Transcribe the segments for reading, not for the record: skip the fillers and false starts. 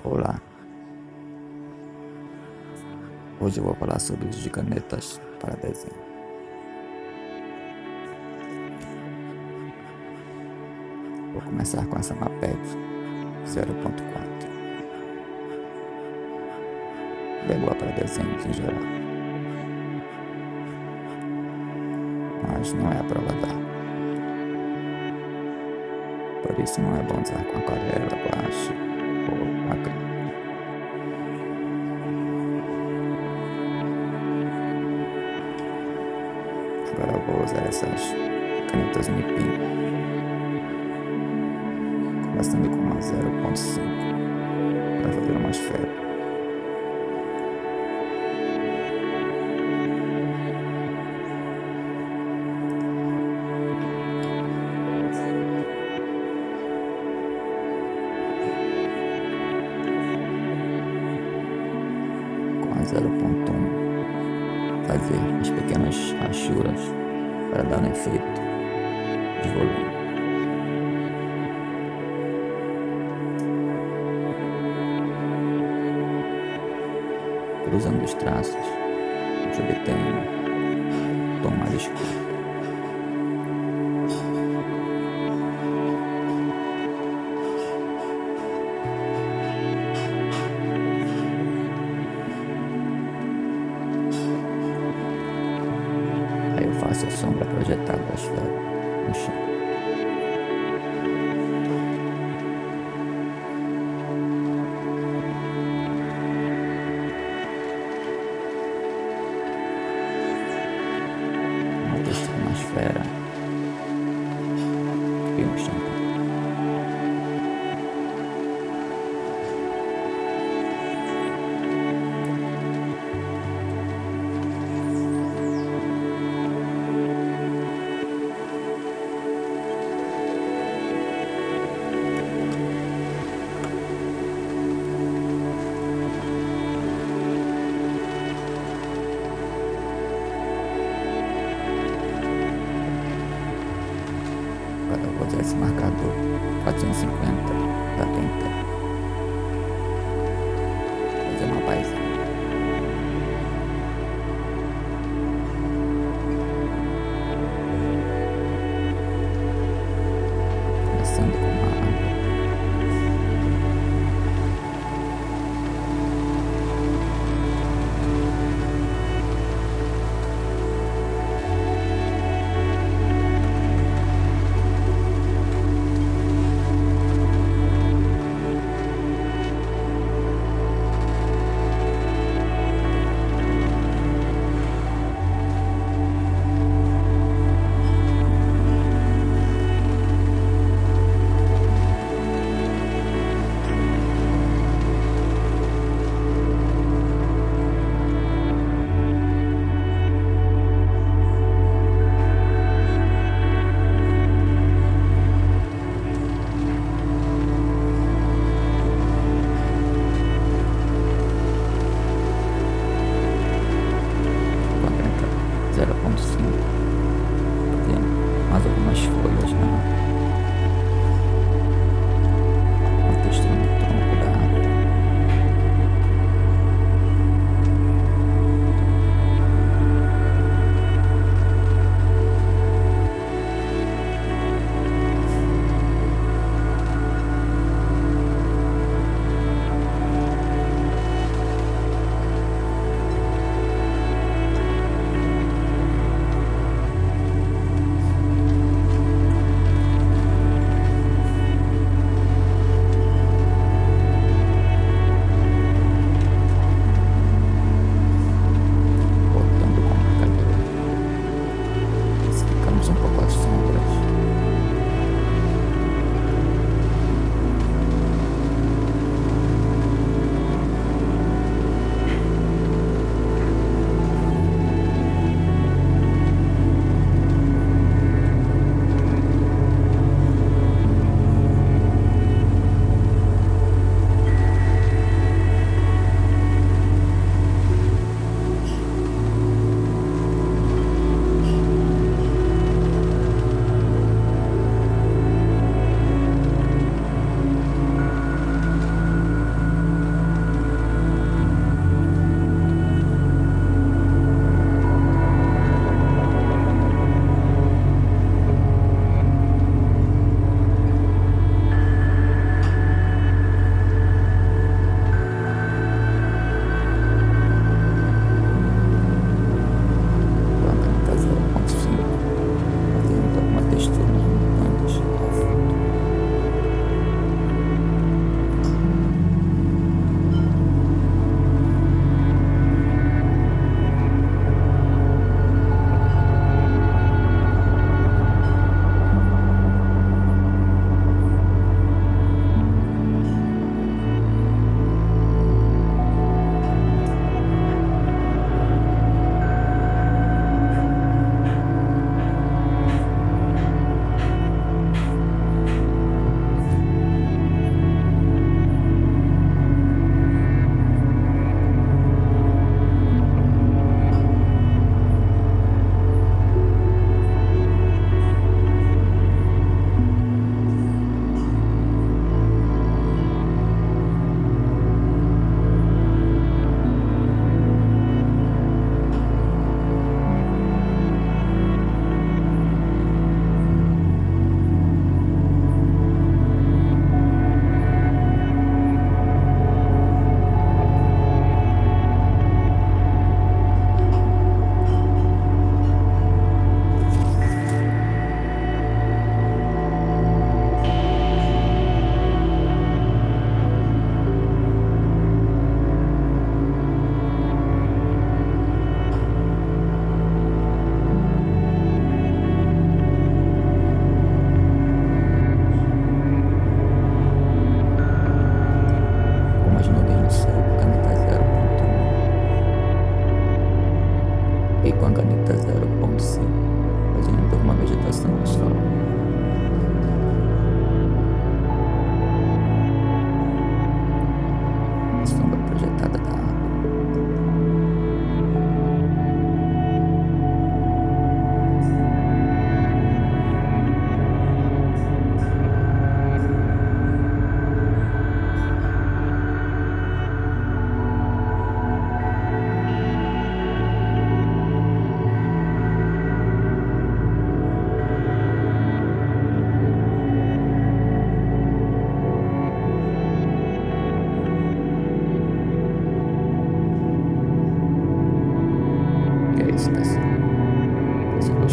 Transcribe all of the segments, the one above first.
Olá, hoje eu vou falar sobre uso de canetas para desenho. Vou começar com essa Maped 0.4. Bem boa para desenhos em geral, mas não é a prova d'água. Por isso não é bom usar com aquarela, guache ou acrílico. Agora eu vou usar essas canetas Nipim, começando com a 0.5 para fazer uma esfera. Com a 0.1 fazer as pequenas rachuras para dar um efeito de volume. Cruzando os traços, a gente obtém um tom mais escuro. Aí eu faço a sombra projetada da esfera no chão. Uma textura na esfera e no chão. Agora eu vou usar esse marcador 450 da Pentel. Fazer uma paisagem. Começando com uma árvore.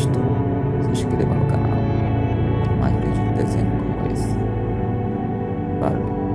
estou se inscreva no canal. Quanto mais vídeos desenho como esse. Valeu.